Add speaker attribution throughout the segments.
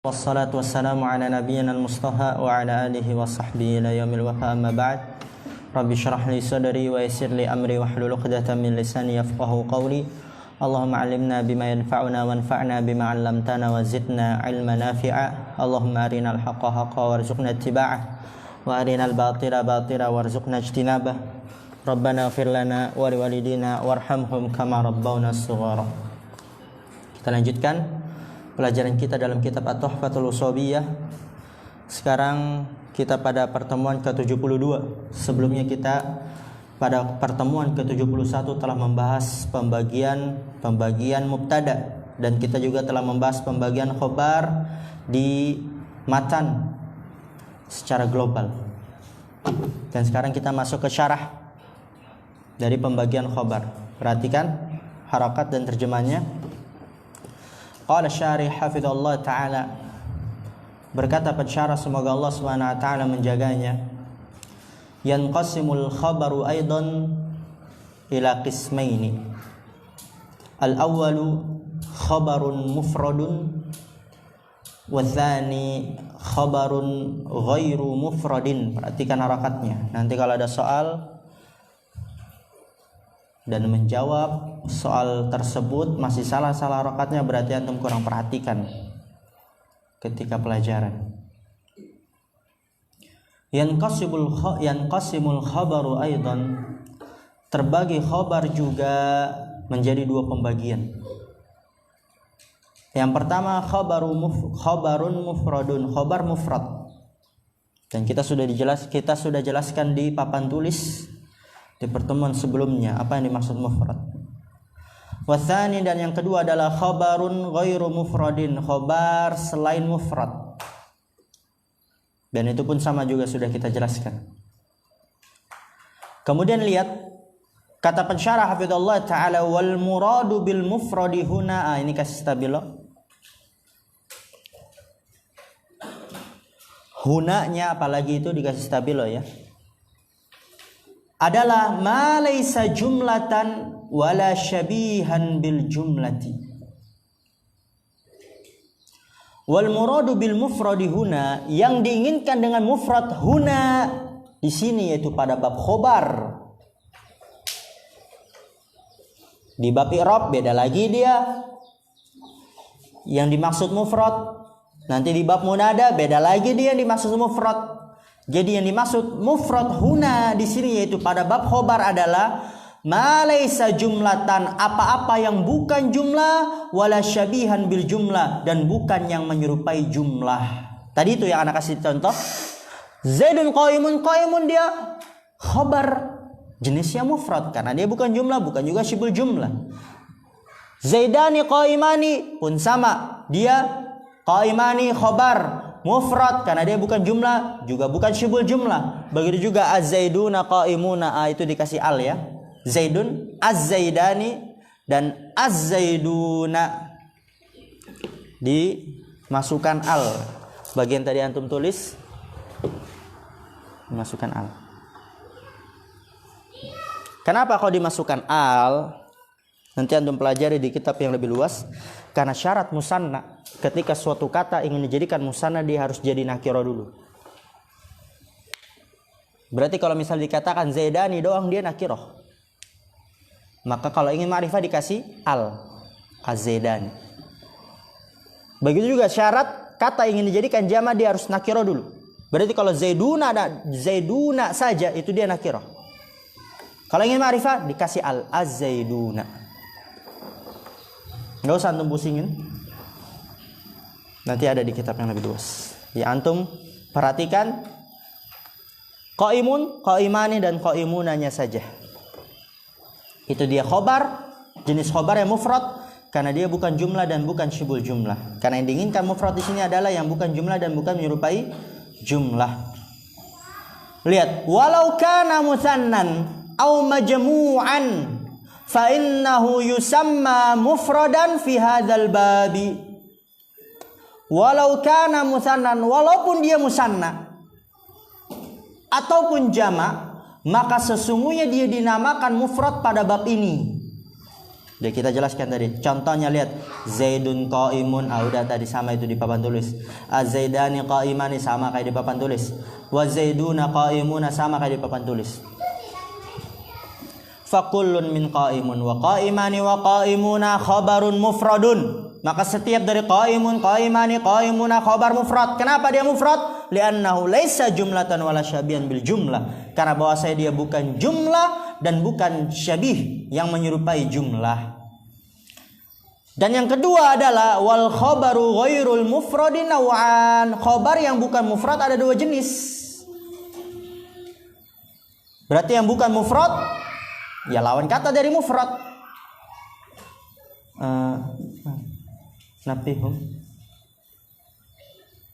Speaker 1: Wassalatu wassalamu ala nabiyyina al-mustafa wa ala alihi wa sahbihi ila yaumil wafa amma ba'd. Rabbi shrah li sadri wa yassir li amri wahlul 'uqdatam min lisani yafqahu qawli. Allahumma 'allimna bima yanfa'una wanfa'na bima 'allamtana wa zidna 'ilman nafi'a. Allahumma arinal haqqa haqqan warzuqna ittiba'ah wa arinal batila batila warzuqna ijtinabah. Rabbana ighfir lana wa liwalidina warhamhum kama rabbawna shighara. Kita lanjutkan pelajaran kita dalam kitab At-Tuhfatul Ushabiyah. Sekarang kita pada pertemuan ke-72. Sebelumnya kita pada pertemuan ke-71 telah membahas pembagian mubtada, dan kita juga telah membahas pembagian khobar di matan secara global. Dan sekarang kita masuk ke syarah dari pembagian khobar. Perhatikan harakat dan terjemahnya. Qala syarih hafizallahu ta'ala, berkata pensyarah semoga Allah Subhanahu wa ta'ala menjaganya, yanqasimul khabaru aidan ila qismaini. Al-awwalu khabarun mufradun wa tsani khabarun ghairu mufradin. Perhatikan harakatnya. Nanti kalau ada soal dan menjawab soal tersebut masih salah harakatnya, berarti antum kurang perhatikan ketika pelajaran. Yanqasimul khabaru aidan, terbagi khabar juga menjadi dua pembagian. Yang pertama khabarun mufradun, khabar mufrad. Dan kita sudah jelaskan di papan tulis di pertemuan sebelumnya apa yang dimaksud mufrad. Watsani, dan yang kedua adalah khabarun ghairu mufradin, khabar selain mufrad. Dan itu pun sama juga sudah kita jelaskan. Kemudian lihat kata pensyarah hafizallahu taala, wal muradu bil mufradi huna. Ini kasih stabilo. Hunanya apalagi itu dikasih stabilo ya. Adalah ma laisa jumlatan wala syabihan bil jumlati. Wal muradu bil mufradi huna, yang diinginkan dengan mufrad huna di sini yaitu pada bab khobar. Di bab i'rab beda lagi dia. Yang dimaksud mufrad. Nanti di bab munada beda lagi dia yang dimaksud mufrad. Jadi yang dimaksud mufrad huna di sini yaitu pada bab khobar adalah ma laisa jumlatan, apa-apa yang bukan jumlah, wala syabihan bil jumlah, dan bukan yang menyerupai jumlah. Tadi itu yang anak kasih contoh. Zaidun qaimun, qaimun dia khobar jenisnya mufrad karena dia bukan jumlah, bukan juga syibul jumlah. Zaidani qaimani pun sama, dia qaimani khobar mufrad karena dia bukan jumlah, juga bukan syibul jumlah. Begitu juga az-zaiduna qaimuna, itu dikasih al ya. Zaidun, az-zaidani, dan az-zaiduna dimasukkan al. Bagian tadi antum tulis dimasukkan al. Kenapa kau dimasukkan al? Nanti antum pelajari di kitab yang lebih luas. Karena syarat musanna, ketika suatu kata ingin dijadikan musanna dia harus jadi nakiro dulu. Berarti kalau misal dikatakan zaidani doang dia nakiro. Maka kalau ingin ma'rifah dikasih al, az-zaidani. Begitu juga syarat kata ingin dijadikan jama dia harus nakiro dulu. Berarti kalau zaiduna saja itu dia nakiro. Kalau ingin ma'rifah dikasih al, az-zaiduna. Nggak usah antum pusingin. Nanti ada di kitab yang lebih luas. Ya antum perhatikan qaimun, qaimani, dan qaimunanya saja. Itu dia khobar, jenis khobar yang mufrad karena dia bukan jumlah dan bukan syibul jumlah. Karena yang diinginkan mufrad di sini adalah yang bukan jumlah dan bukan menyerupai jumlah. Lihat, walau kana musannan au majmu'an fa innahu yusamma mufradan fi hadzal babi. Walau kana musannan, walaupun dia musanna ataupun jama, maka sesungguhnya dia dinamakan mufrad pada bab ini. Sudah kita jelaskan tadi. Contohnya lihat, Zaidun qaimun, udah tadi sama itu di papan tulis. Az-Zaidani qaimani sama kayak di papan tulis. Wa Zaiduna qaimuna sama kayak di papan tulis. Fa kullun min qaimun wa qaimani wa qaimuna khabarun mufradun. Maka setiap dari qaimun, qaimani, qaimuna khabar mufrad. Kenapa dia mufrad? Li'annahu laisa jumlatan wala syabihan bil jumlah. Karena bahwasanya dia bukan jumlah dan bukan syabih yang menyerupai jumlah. Dan yang kedua adalah wal khabaru ghairul mufradi naw'an. Khabar yang bukan mufrad ada dua jenis. Berarti yang bukan mufrad ya lawan kata dari mufrad. Nafihum.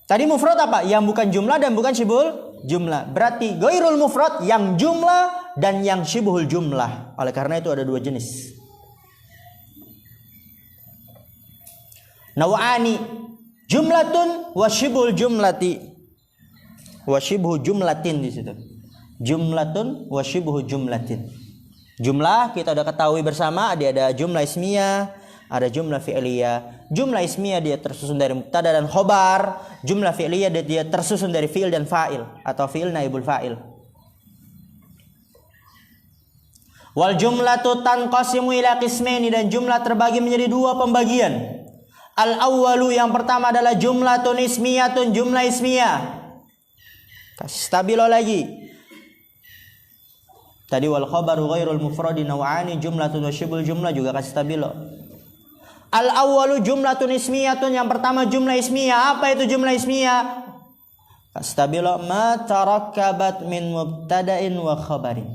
Speaker 1: Tadi mufrad apa? Yang bukan jumlah dan bukan syibhul jumlah. Berarti ghairul mufrad yang jumlah dan yang syibhul jumlah. Oleh karena itu ada dua jenis. Naw'ani jumlatun wa syibhul jumlati. Wa syibhu jumlatin di situ. Jumlatun wa syibhu jumlatin. Jumlah kita udah ketahui bersama, dia ada jumlah ismiyah, ada jumlah fi'liyah. Jumlah ismiyah dia tersusun dari mubtada dan khobar. Jumlah fi'liyah dia tersusun dari fi'il dan fa'il atau fi'il naibul fa'il. Wal jumlatu tanqasimu ila qismaini, dan jumlah terbagi menjadi dua pembagian. Al awwalu yang pertama adalah jumlatun ismiyatun, jumlah ismiyah. Kasih stabilo lagi. Tadi wal khabaru ghairul mufradi naw'ani jumlatun wa syibhul jumlah juga kasih stabilo. Al awwalu jumlatun ismiyatun, yang pertama jumlah ismiyah. Apa itu jumlah ismiyah? Kastabilo ma tarakkabat min mubtada'in wa khabarin.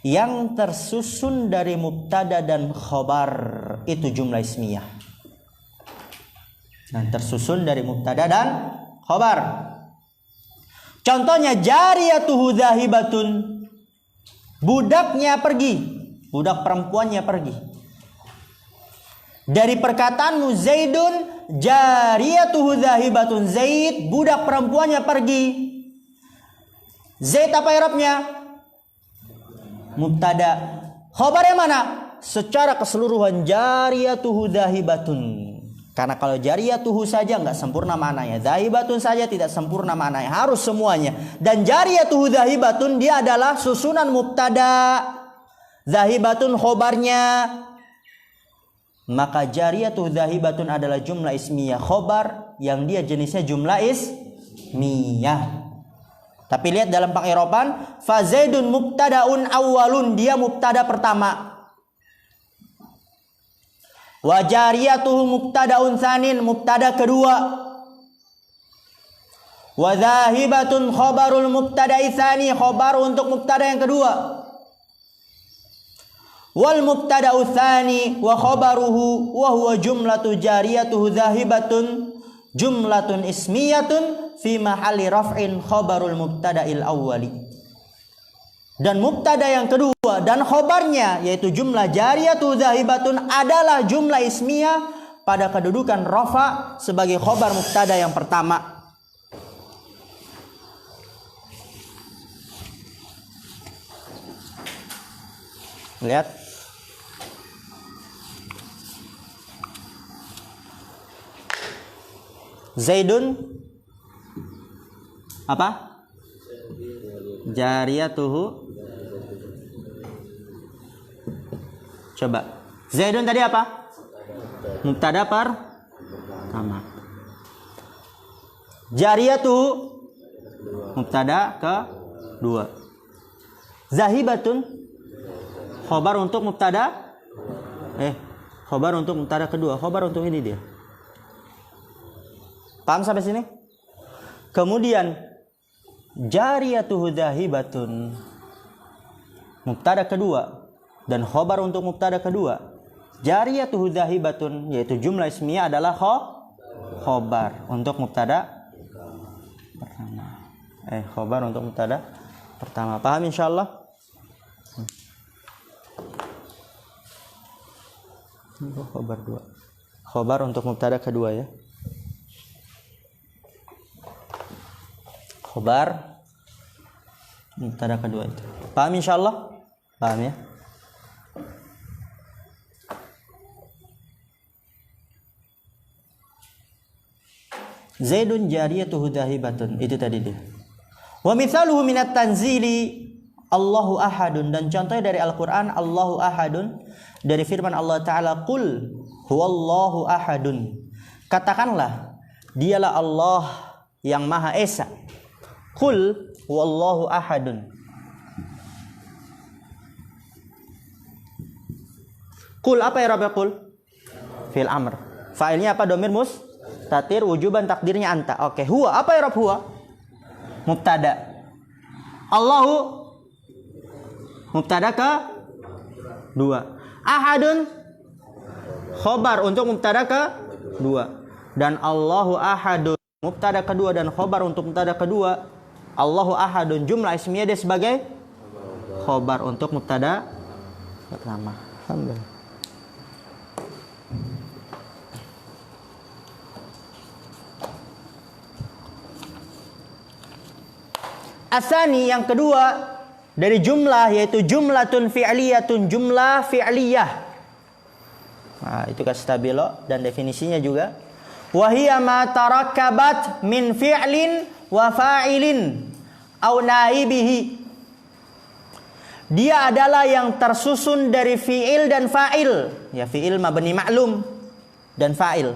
Speaker 1: Yang tersusun dari mubtada dan khabar itu jumlah ismiyah. Yang tersusun dari mubtada dan khabar. Contohnya jariyatuhu dhahibatun. Budaknya pergi, budak perempuannya pergi. Dari perkataanmu Zaidun jariyatuhu dhahibatun, Zaid budak perempuannya pergi. Zaid apa i'rabnya? Mubtada. Khabarnya mana? Secara keseluruhan jariyatuhu dhahibatun. Karena kalau jariyatuhu saja enggak sempurna maknanya, dhahibatun saja tidak sempurna maknanya, harus semuanya. Dan jariyatuhu dhahibatun dia adalah susunan mubtada, dhahibatun khobarnya. Maka jariyatuhu dhahibatun adalah jumlah ismiyah khobar yang dia jenisnya jumlah ismiyah. Tapi lihat dalam pengiroban, fa zaidun mubtadaun awwalun, dia mubtada pertama. Wa jariyatuhu mubtadaun tsanin, mubtada kedua. Wa dhahibatun khabarul mubtada'i tsani, khabar untuk mubtada yang kedua. Wal mubtada'u tsani wa khabaruhu wa huwa jumlatu jariyatuhu dhahibatun jumlatun ismiyatun fi mahalli raf'in khabarul mubtada'il awwali. Dan mubtada yang kedua dan khobarnya yaitu jumlah jariyatu dhahibatun adalah jumlah ismiyah pada kedudukan rafa sebagai khobar mubtada yang pertama. Lihat. Zaidun apa? Jariyatuhu. Coba. Zaidun tadi apa? Mubtada pertama. Jariyatuhu mubtada kedua. Zahibatun khobar untuk mubtada khobar untuk mubtada kedua. Khobar untuk ini dia. Paham sampai sini? Kemudian jariyatuhu dhahibatun mubtada kedua dan khobar untuk mubtada kedua. Jariyatuhu dhahibatun yaitu jumlah ismiyah adalah khobar untuk mubtada pertama. Khobar untuk mubtada pertama. Paham insyaallah? Khobar dua. Khobar untuk mubtada kedua ya. Khobar mubtada kedua itu. Paham insyaallah? Paham ya? Zaidun jariyatuhu dhahibatun. Itu tadi dia. Wa mithaluhu minat tanzili Allahu ahadun, dan contohnya dari Al-Qur'an Allahu ahadun dari firman Allah taala qul huwallahu ahadun. Katakanlah dialah Allah yang Maha Esa. Qul huwallahu ahadun. Qul apa ya Rabbul qul? Fil amr. Fa'ilnya apa? Domir mustatir wujuban, takdirnya anta. Oke, huwa apa ya Rabb? Huwa mubtada. Allahu mubtada ke dua. Ahadun khobar untuk mubtada ke dua. Dan Allahu ahadun mubtada kedua dan khobar untuk mubtada kedua. Allahu ahadun jumlah ismiyah dia sebagai khobar untuk mubtada pertama. Alhamdulillah. Asani yang kedua dari jumlah yaitu jumlatun fi'liyatun, jumlah fi'liyah. Nah, itu kasih stabilo dan definisinya juga. Wa hiya ma tarakkabat min fi'lin wa fa'ilin au naibihi. Dia adalah yang tersusun dari fi'il dan fa'il. Ya, fi'il mabni ma'lum dan fa'il.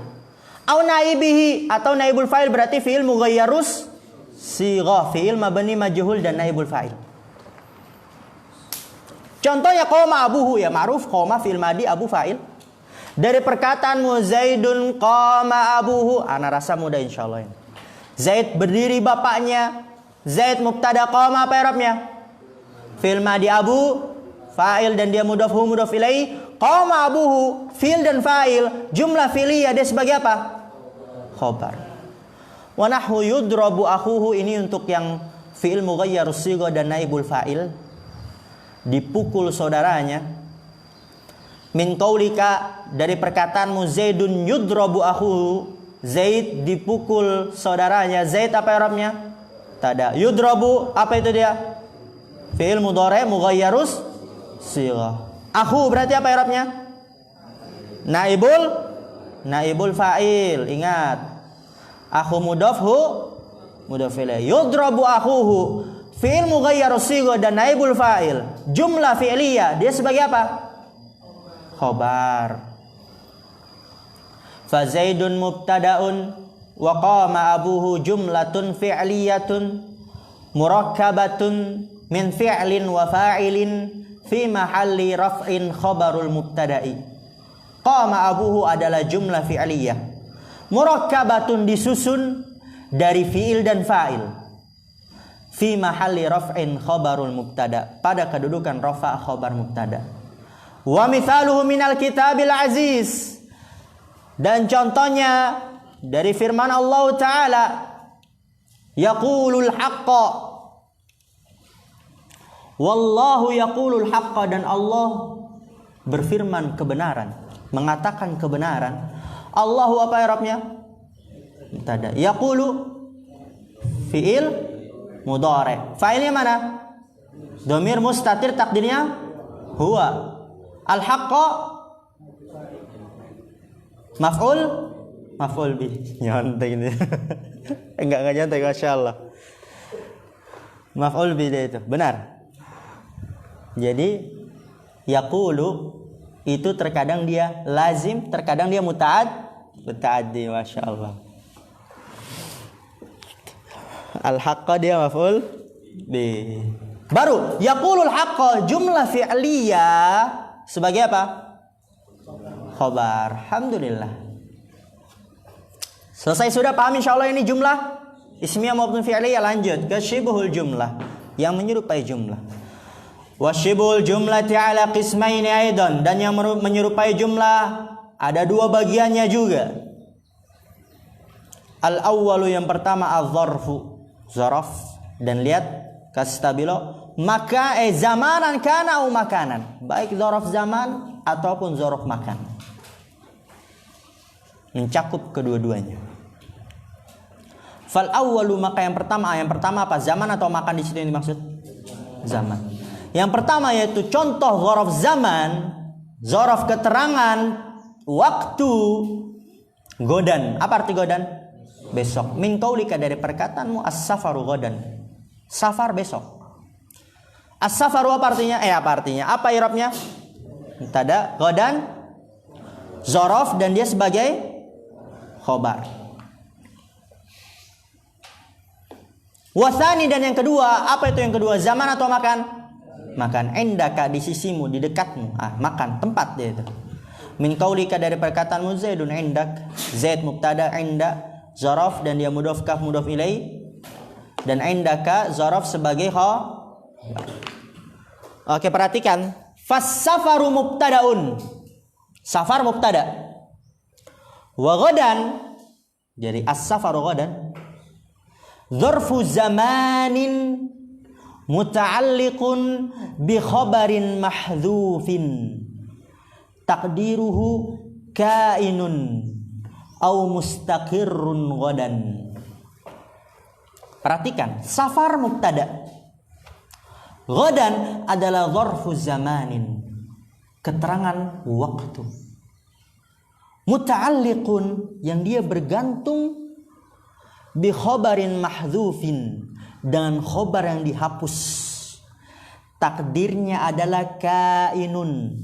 Speaker 1: Au naibihi atau naibul fa'il berarti fi'il mughayyarus sighah, fi'il mabni majhul dan naibul fa'il. Contohnya qoma abuhu, ya ma'ruf qoma fi'il madi, abu fa'il. Dari perkataan Zaidun qama abuhu, ana rasa mudah insyaallah ini. Zaid berdiri bapaknya. Zaid mubtada, qama apa i'rabnya? Fi'il madi, abu fa'il dan dia mudhaf hu mudhaf ilaih. Qama abuhu fi'il dan fa'il, jumlah fi'liyah dia sebagai apa? Khabar. Wa nahwu yudrabu akhuhu, ini untuk yang fi'il mughayyarus sighah dan naibul fa'il, dipukul saudaranya. Min qaulika, dari perkataanmu Zaidun yudrabu akhuhu, Zaid dipukul saudaranya. Zaid apa i'rabnya? Tada. Yudrabu apa itu dia? Fi'il mudhari' mughayyarus sighah. Akhu berarti apa i'rabnya? Naibul fa'il. Ingat. Akhu mudhaf hu mudhaf ilaih. Yudrabu akhuhu fi'il mughayyarus sighah dan naibul fa'il, jumlah fi'liyah dia sebagai apa? Khabar. Fa Zaidun mubtada'un wa qama abuhu jumlatun fi'liyatun murakkabatun min fi'lin wa fa'ilin fi mahalli raf'in khabarul mubtada'i. Qama abuhu adalah jumlah fi'liyah, murakkabatun disusun dari fi'il dan fa'il, fi mahalli raf'in khabarul mubtada, pada kedudukan rafa' khabar mubtada. Wa mithaluhu minal kitabil aziz, dan contohnya dari firman Allah Ta'ala, yaqulul haqqa, wallahu yaqulul haqqa, dan Allah berfirman kebenaran, mengatakan kebenaran. Allahu apa i'rabnya? Mubtada. Yaqulu fi'il mudhari'. Fa'ilnya mana? Dhamir mustatir, takdirnya huwa. Al-haqqa maf'ul bih. Nyantai ini. Enggak nyantai, masyaallah. Maf'ul bih itu. Benar. Jadi yaqulu itu terkadang dia lazim, terkadang dia muta'addi, Masya Allah. Al-haqqa dia maf'ul bih. Baru yaqulul haqqa jumlah fi'liyah sebagai apa? Khabar. Alhamdulillah. Selesai sudah, paham insyaallah ini jumlah ismiyah maupun fi'liyah. Lanjut ke syibhul jumlah, yang menyerupai jumlah. Wasyibul jumlati ala qismaini aidan, dan yang menyerupai jumlah ada dua bagiannya juga. Al awwalu, yang pertama az-zarfu, zaraf, dan lihat kasih stabilo, maka zamanan kana au makanan, baik zaraf zaman ataupun zaraf makan, mencakup kedua-duanya. Fal awwalu, maka yang pertama apa? Zaman atau makan di situ yang dimaksud? Zaman. Yang pertama yaitu contoh zaraf zaman, zaraf keterangan waktu, godan. Apa arti godan? besok. Min qaulika dari perkataanmu as-safaru ghadan. Safar besok. As-safaru apa artinya? Apa artinya? Apa i'rabnya? Mubtada, ghadan dzaraf dan dia sebagai khobar. Wasani dan yang kedua, apa itu yang kedua? Zaman atau makan? Makan. Indaka di sisimu, di dekatmu. Makan, tempat dia itu. Min qaulika dari perkataanmu Zaidun indak. Zaid mubtada, inda zaraf dan dia mudhaf kaf mudhaf ilaih. Dan indaka zaraf sebagai Oke, perhatikan. Fas-safaru mubtadaun. Safar mubtada. Wa ghadan. Jadi as-safaru ghadan. Dzarfu zamanin muta'alliqun bi khabarin mahdhufin. Taqdiruhu kainun au mustaqirrun ghadan. Perhatikan, safar mubtada. Ghadan adalah dzarfu zamanin, keterangan waktu. Muta'alliqun yang dia bergantung bi khabarin mahdzufin dengan khobar yang dihapus. Takdirnya adalah kainun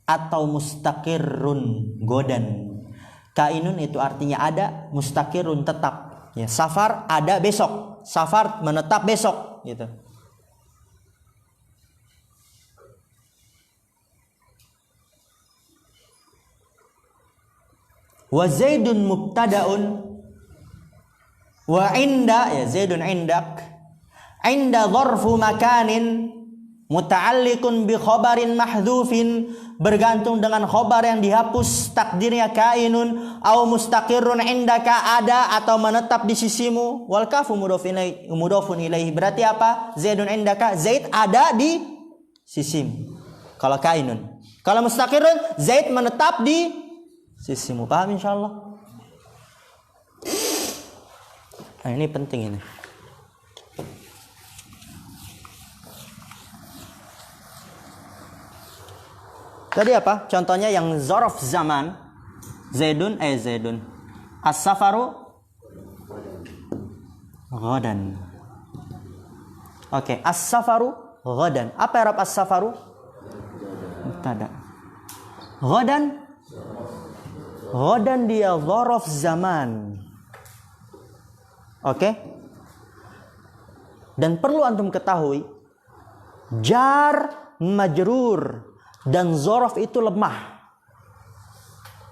Speaker 1: atau mustaqirrun godan. Kainun itu artinya ada, mustaqirun tetap. Ya, safar ada besok, safar menetap besok gitu. Wa Zaidun mubtadaun wa inda, ya Zaidun indak. Inda dzarfu makanin muta'alliqun bi khabarin mahdhufin, bergantung dengan khobar yang dihapus, takdirnya kainun au mustaqirrun indaka, ada atau menetap di sisimu. Wal kafu mudhafun ilaihi, berarti apa? Zaidun indaka, Zaid ada di sisimu. Kalau kainun. Kalau mustaqirrun, Zaid menetap di sisimu. Paham insyaallah? Nah, ini penting ini. Tadi apa? Contohnya yang zaraf zaman. Zaidun. As-safaru ghadan. Oke, as-safaru ghadan. Apa i'rab as-safaru? Mubtada. Ghadan. Ghadan dia zaraf zaman. Oke? Dan perlu antum ketahui, jar majrur dan dzaraf itu lemah,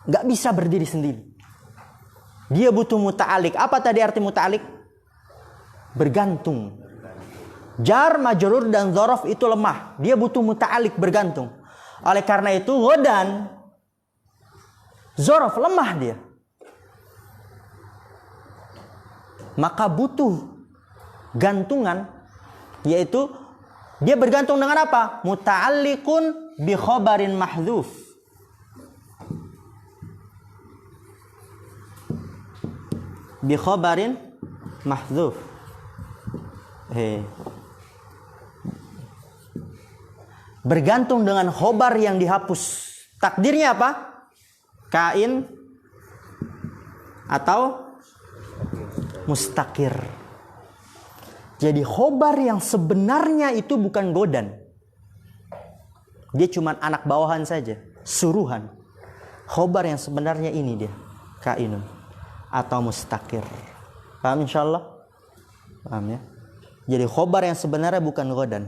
Speaker 1: nggak bisa berdiri sendiri. Dia butuh muta'alik. Apa tadi arti muta'alik? Bergantung. Jar, majrur dan dzaraf itu lemah. Dia butuh muta'alik, bergantung. Oleh karena itu ghadan dzaraf lemah dia. Maka butuh gantungan, yaitu dia bergantung dengan apa? Muta'alliqun bi khabarin mahdzuf. Bi khabarin mahdzuf. Bergantung dengan khobar yang dihapus. Takdirnya apa? Kain atau mustaqir. Jadi khobar yang sebenarnya itu bukan godan. Dia cuma anak bawahan saja, suruhan. Khobar yang sebenarnya ini dia, kainun atau mustaqir. Paham insyaallah? Paham ya? Jadi khobar yang sebenarnya bukan godan.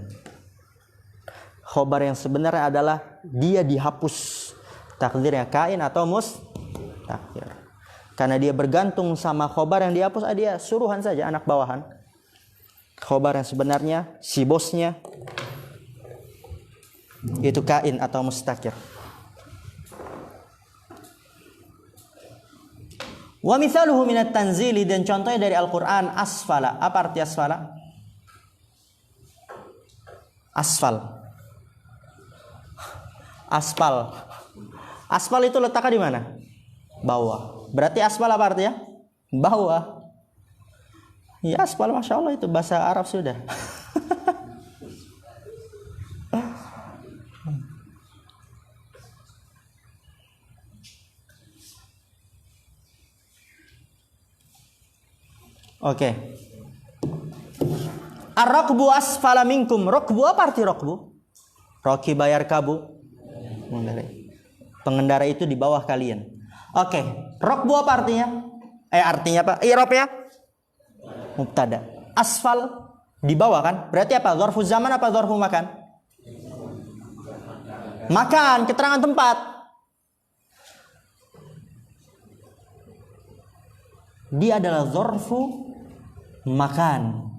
Speaker 1: Khobar yang sebenarnya adalah dia dihapus. Takdirnya kain atau mustaqir. Karena dia bergantung sama khobar yang dihapus, dia suruhan saja, anak bawahan. Khobar yang sebenarnya, si bosnya, itu kain atau mustaqir. Wa mithaluhu minat tanzili, dan contohnya dari Al-Quran, asfala. Apa arti asfala? Asfal. Aspal. Aspal itu letaknya di mana? Bawah. Berarti aspal apa artinya? Bawah. Ya, aspal, masya Allah, itu bahasa Arab sudah. Oke. Ar-rakbu asfala minkum. Rakbu apa arti rakbu? Roki bayar kabu. Pengendara itu di bawah kalian. Oke. Rakbu apa artinya? Artinya apa? I'rab ya? Mubtada. Asfal di bawah kan? Berarti apa? Dzarfu zaman apa dzarfu makan? Makan, keterangan tempat. Dia adalah dzarfu makan.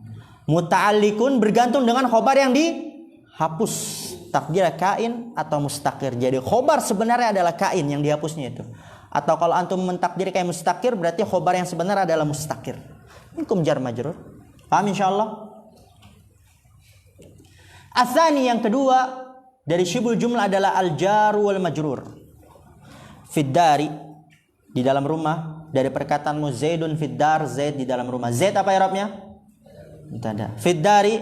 Speaker 1: Muta'alliqun bergantung dengan khobar yang dihapus. Takdir kain atau mustaqir. Jadi khobar sebenarnya adalah kain yang dihapusnya itu. Atau kalau antum mentakdir kayak mustaqir, berarti khobar yang sebenarnya adalah mustaqir. Minkum jar majrur. Paham insyaallah? Atsani yang kedua dari syibul jumlah adalah al-jar wal majrur. Fiddari di dalam rumah, dari perkataanmu Zaidun fiddar, Zaid di dalam rumah. Zaid apa i'rabnya? Mubtada. Fiddari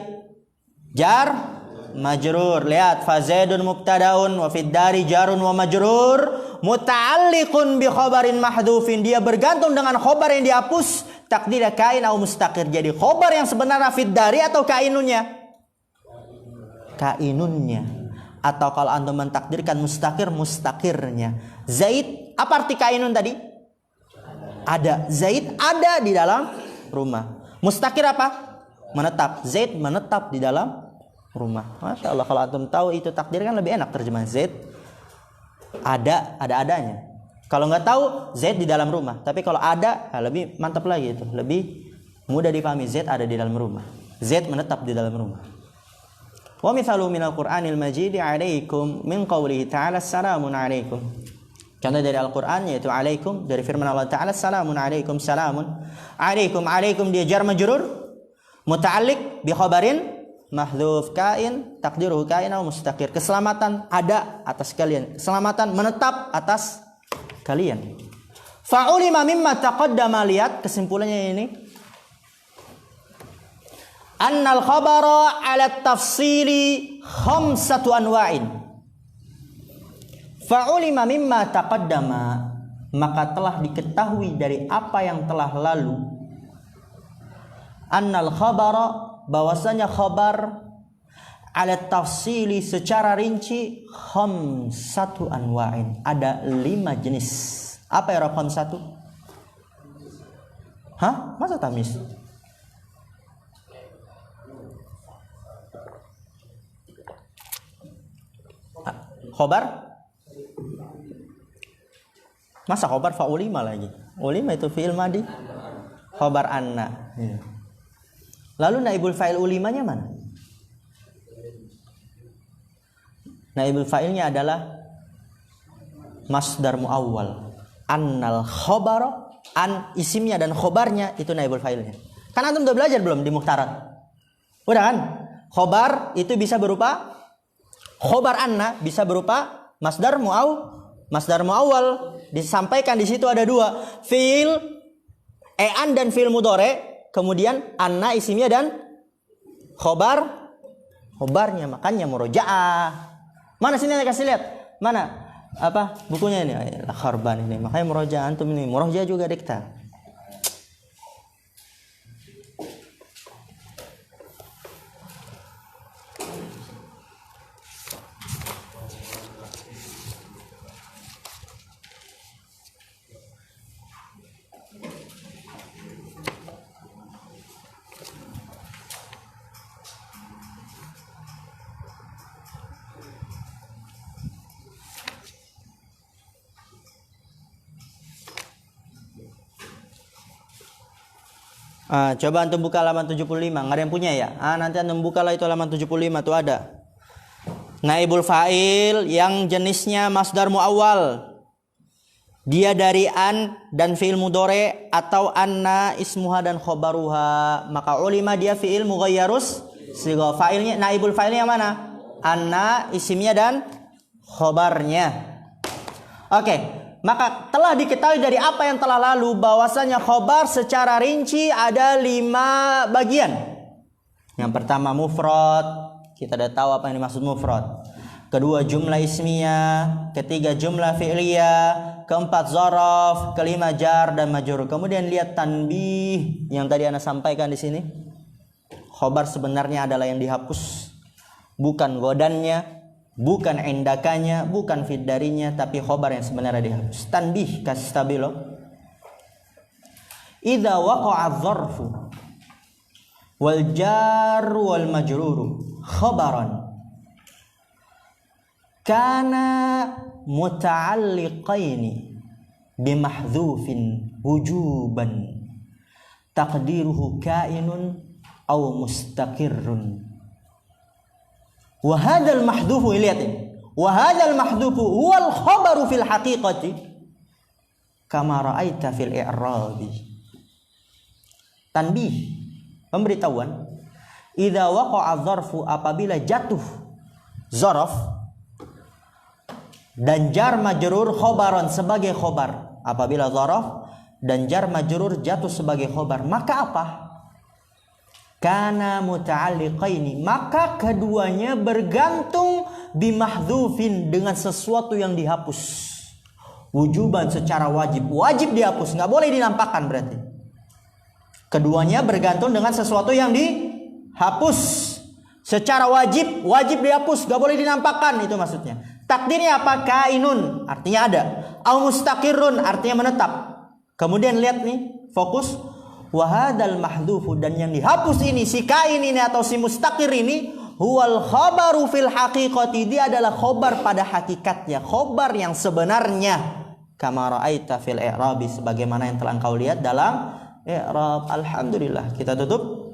Speaker 1: jar majrur. Lihat, fa Zaidun mubtadaun wa fiddari jarun wa majrur muta'alliqun bi khabarin mahdhufin. Dia bergantung dengan khobar yang dihapus, takdir kain atau mustaqir. Jadi khobar yang sebenarnya fiddari atau kainunnya? Kainunnya. Atau kalau antum mentakdirkan mustaqir, mustaqirnya. Zaid, apa arti kainun tadi? Ada. Zaid ada di dalam rumah. Mustaqir apa? Menetap. Zaid menetap di dalam rumah. Masya Allah, kalau antum tahu itu takdir kan lebih enak terjemahan. Zaid ada-adanya. Kalau nggak tahu, Zaid di dalam rumah. Tapi kalau ada, lebih mantap lagi itu. Lebih mudah dipahami. Zaid ada di dalam rumah. Zaid menetap di dalam rumah. Wa mithalu minal Qur'anil Majid 'alaikum min qawlihi ta'ala salamun 'alaikum. Contoh dari Al-Qur'an yaitu 'alaikum, dari firman Allah Ta'ala salamun 'alaikum, salamun 'alaikum. 'Alaikum dia jar majrur muta'alliq bi khabarin mahdhuf, kain takdiruhu kain atau mustaqir. Keselamatan ada atas kalian. Keselamatan menetap atas kalian. Fa'ulima mimma taqaddama, lihat kesimpulannya ini. Annal khabara 'ala tafsili khamsatu anwa'in. Fa'ulima mimma taqaddama, maka telah diketahui dari apa yang telah lalu. Annal khabara, bahwasanya khabar 'ala tafsili secara rinci khamsatu anwa'in, ada 5 jenis. Apa ya khamsatu? Hah? Masa tamis? Khobar? Masa khobar fa'ulima lagi? Ulima itu fi'il madi. Khobar anna. Lalu naibul fa'il ulimanya mana? Naibul fa'ilnya adalah masdar muawwal. Annal khobaro, an isimnya dan khobarnya itu naibul fa'ilnya. Kan antum udah belajar belum di muhtarat? Udah kan? Khobar itu bisa berupa khobar anna, bisa berupa masdar muawwal. Disampaikan di situ ada 2, fiil an dan fiil mudhari, kemudian anna isimnya dan khobarnya, makanya murojaah. Mana sini kasih lihat? Mana? Apa bukunya ini? Kharban ini. Makanya murojaah antum ini. Murojaah juga dikta. Coba antum buka halaman 75. Nggak ada yang punya ya? Nanti antum buka lah itu halaman 75 tuh ada. Naibul fa'il yang jenisnya masdar muawwal. Dia dari an dan fi'il mudhari atau anna ismuha dan khobaruha. Maka ulima dia fi'il mughayyarus sigha. Fa'ilnya naibul fa'ilnya yang mana? Anna isimnya dan khobarnya. Oke. Maka telah diketahui dari apa yang telah lalu bahwasanya khobar secara rinci ada 5 bagian. Yang pertama mufrad, kita sudah tahu apa yang dimaksud mufrad. kedua jumlah ismiyah, ketiga jumlah fi'liyah, keempat zaraf, kelima jar dan majrur. Kemudian lihat tanbih yang tadi Anda sampaikan di sini. Khobar sebenarnya adalah yang dihapus, bukan godannya, bukan indakanya, bukan fiddarinya, tapi khobar yang sebenarnya dihapus. Tanbih kasih stabilo. Idza waqa'a adh-dzarfu wal jar wal majrur khabaran kana muta'alliqaini bimahdhufin wujuban taqdiruhu kainun aw mustaqirrun. Wa hadzal mahdhufu, lihat ini, wa hadzal mahdhufu huwal khabaru fil haqiqati kama ra'aita fil i'rabi. Tanbih, pemberitahuan. Idza waqa'a dzarfu, apabila jatuh zaraf dan jar majrur khobaron sebagai khobar. Apabila zaraf dan jar majrur jatuh sebagai khobar, maka apa? Kana muta'alliqaini, maka keduanya bergantung bimahdhufin, dengan sesuatu yang dihapus. Wujuban, secara wajib, wajib dihapus, nggak boleh dinampakkan. Berarti keduanya bergantung dengan sesuatu yang dihapus secara wajib, wajib dihapus, nggak boleh dinampakkan, itu maksudnya. Takdirnya apa? Kainun, artinya ada. Au mustaqirrun, artinya menetap. Kemudian lihat nih, fokus. Wahadal mahdhufu, dan yang dihapus ini, si kain ini atau si mustaqir ini, huwal khabaru fil haqiqati, dia adalah khobar pada hakikatnya, khobar yang sebenarnya. Kama ra'aita fil i'rabi, sebagaimana yang telah engkau lihat dalam i'rab. Alhamdulillah, kita tutup.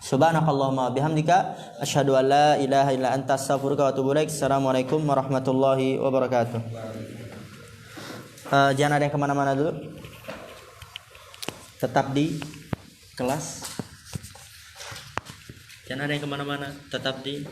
Speaker 1: Subhanakallahumma bihamdika asyhadu an la ilaha illa anta astaghfiruka wa atubu ilaik. Assalamualaikum warahmatullahi wabarakatuh. Jangan ada yang kemana-mana dulu, tetap di kelas. Jangan ada yang kemana-mana, tetap di